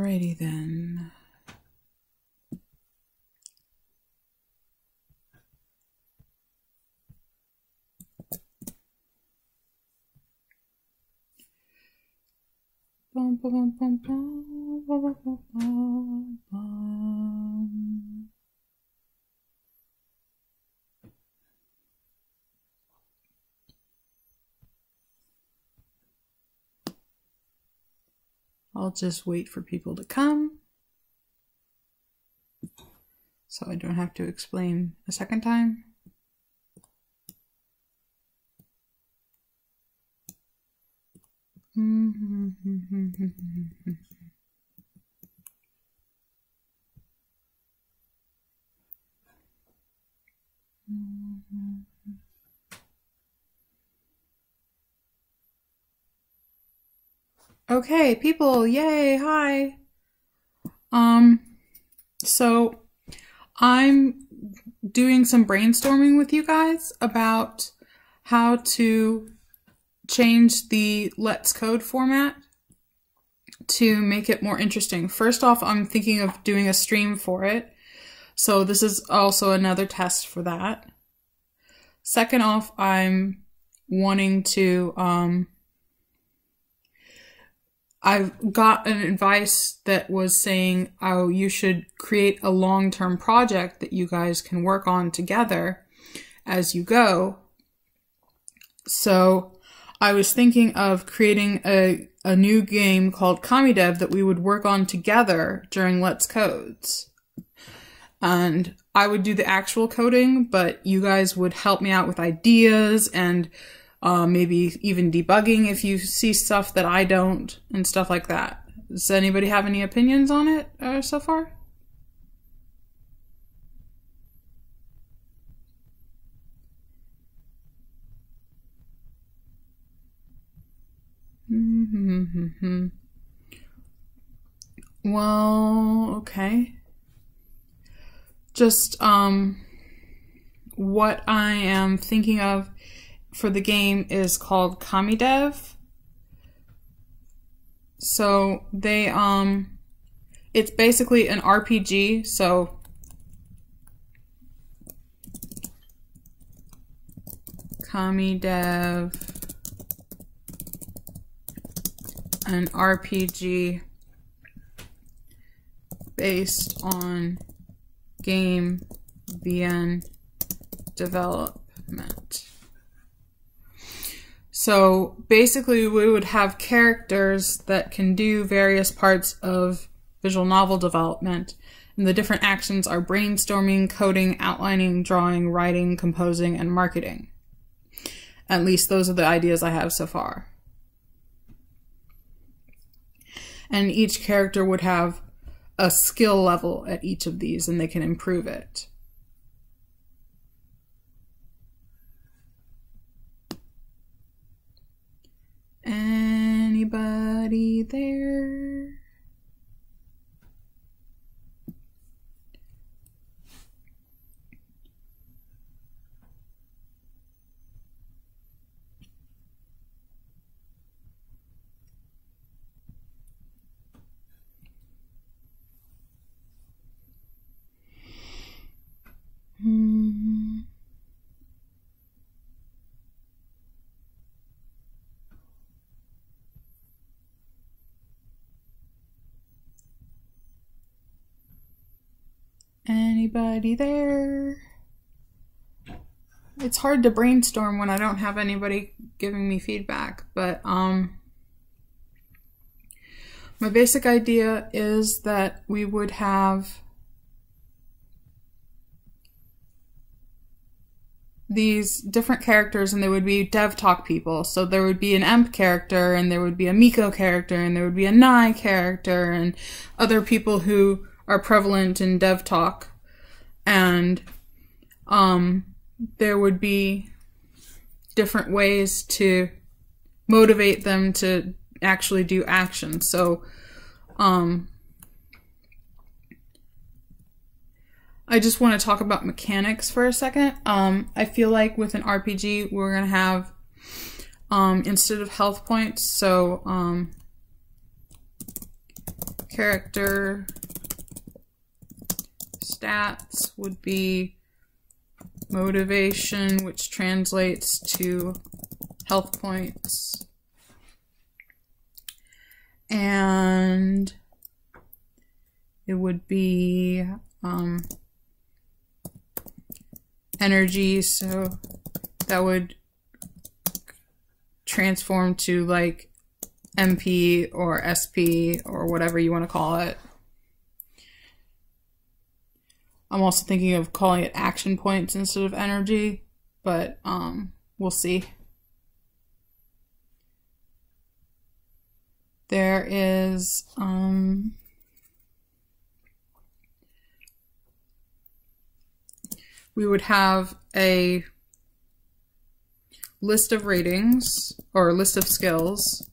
Alrighty then. Bum, bum, bum, bum, bum, bum, bum, bum. I'll just wait for people to come so I don't have to explain a second time. Okay, people, yay, hi. So I'm doing some brainstorming with you guys about how to change the Let's Code format to make it more interesting. First off, I'm thinking of doing a stream for it. So this is also another test for that. Second off, I'm wanting to, I've got an advice that was saying, oh, you should create a long-term project that you guys can work on together as you go. So I was thinking of creating a new game called KamiDev that we would work on together during Let's Codes. And I would do the actual coding, but you guys would help me out with ideas and maybe even debugging if you see stuff that I don't and stuff like that. Does anybody have any opinions on it so far? Well, okay. Just what I am thinking of for the game is called KamiDev. So they it's basically an RPG, so KamiDev, an RPG based on game VN development. So basically we would have characters that can do various parts of visual novel development, and the different actions are brainstorming, coding, outlining, drawing, writing, composing, and marketing. At least those are the ideas I have so far. And each character would have a skill level at each of these, and they can improve it. Anybody there? Anybody there? It's hard to brainstorm when I don't have anybody giving me feedback, but my basic idea is that we would have these different characters, and they would be dev talk people. So there would be an Emp character, and there would be a Miko character, and there would be a Nai character, and other people who are prevalent in dev talk. And there would be different ways to motivate them to actually do action. So I just want to talk about mechanics for a second. I feel like with an RPG, we're going to have, instead of health points, so character stats would be motivation, which translates to health points. And it would be energy, so that would transform to like MP or SP or whatever you want to call it. I'm also thinking of calling it action points instead of energy, but we'll see. There is we would have a list of ratings or a list of skills.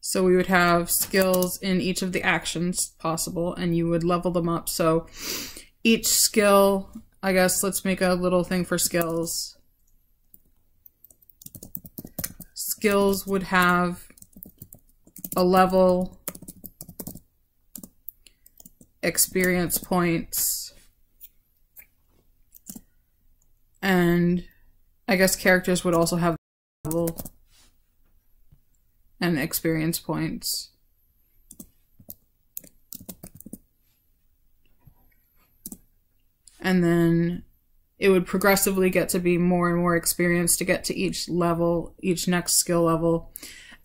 So we would have skills in each of the actions possible, and you would level them up. So each skill, I guess let's make a little thing for skills. Skills would have a level, experience points, and I guess characters would also have level and experience points. And then it would progressively get to be more and more experience to get to each level, each next skill level.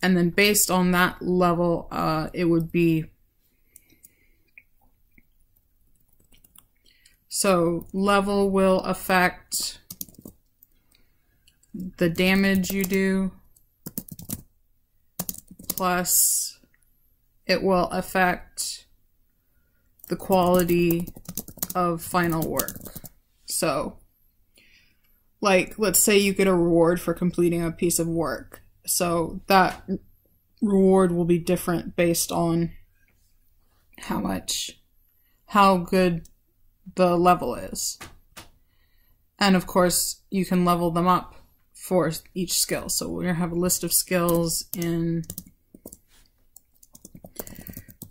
And then based on that level, it would be... So level will affect the damage you do, plus it will affect the quality of final work. So, like, let's say you get a reward for completing a piece of work. So that reward will be different based on how good the level is. And of course, you can level them up for each skill. So we're going to have a list of skills in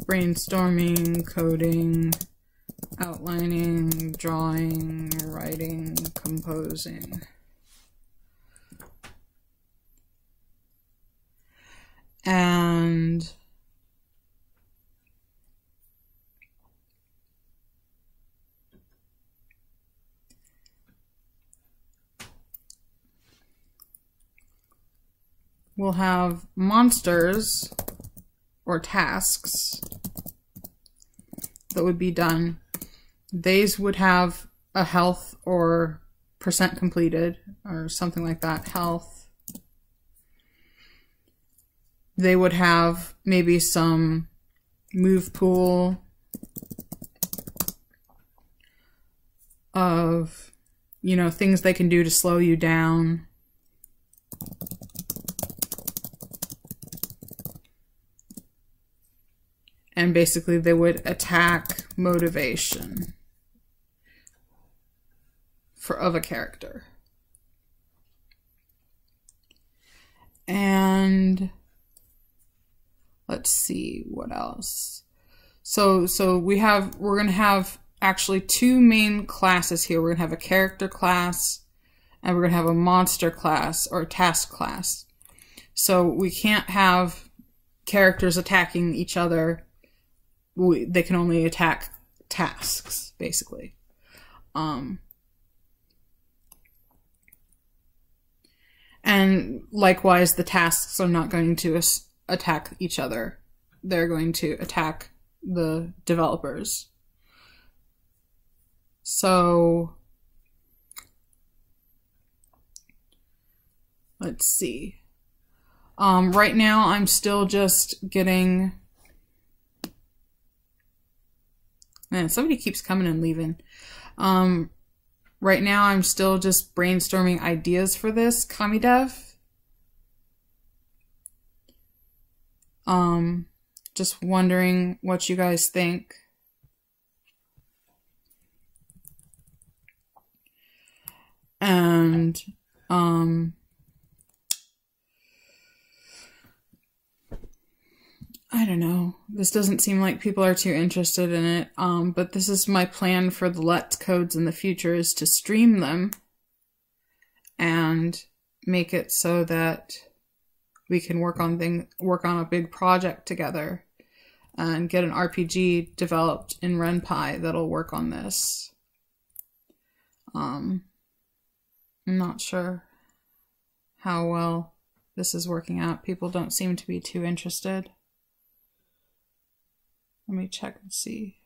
brainstorming, coding, outlining, drawing, writing, composing. And we'll have monsters or tasks that would be done. These would have a health or percent completed or something like that. Health. They would have maybe some move pool of, you know, things they can do to slow you down. And basically they would attack motivation of a character. And let's see what else. So we're going to have actually two main classes here. We're going to have a character class and we're going to have a monster class or a task class. So we can't have characters attacking each other. They can only attack tasks, basically. And likewise, the tasks are not going to attack each other. They're going to attack the developers. So let's see. Right now, I'm still just getting... Man, somebody keeps coming and leaving. Right now, I'm still just brainstorming ideas for this KamiDev. Just wondering what you guys think. And, I don't know. This doesn't seem like people are too interested in it. But this is my plan for the Let's Codes in the future, is to stream them and make it so that we can work on a big project together and get an RPG developed in RenPy that'll work on this. I'm not sure how well this is working out. People don't seem to be too interested. Let me check and see.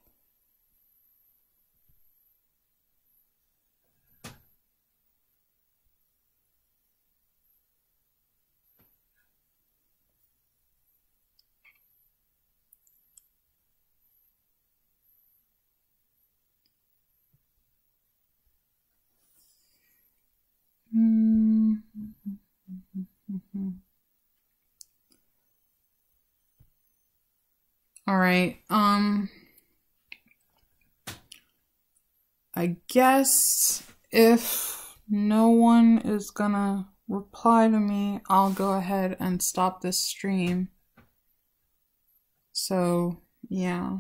All right. I guess if no one is gonna reply to me, I'll go ahead and stop this stream. So, yeah.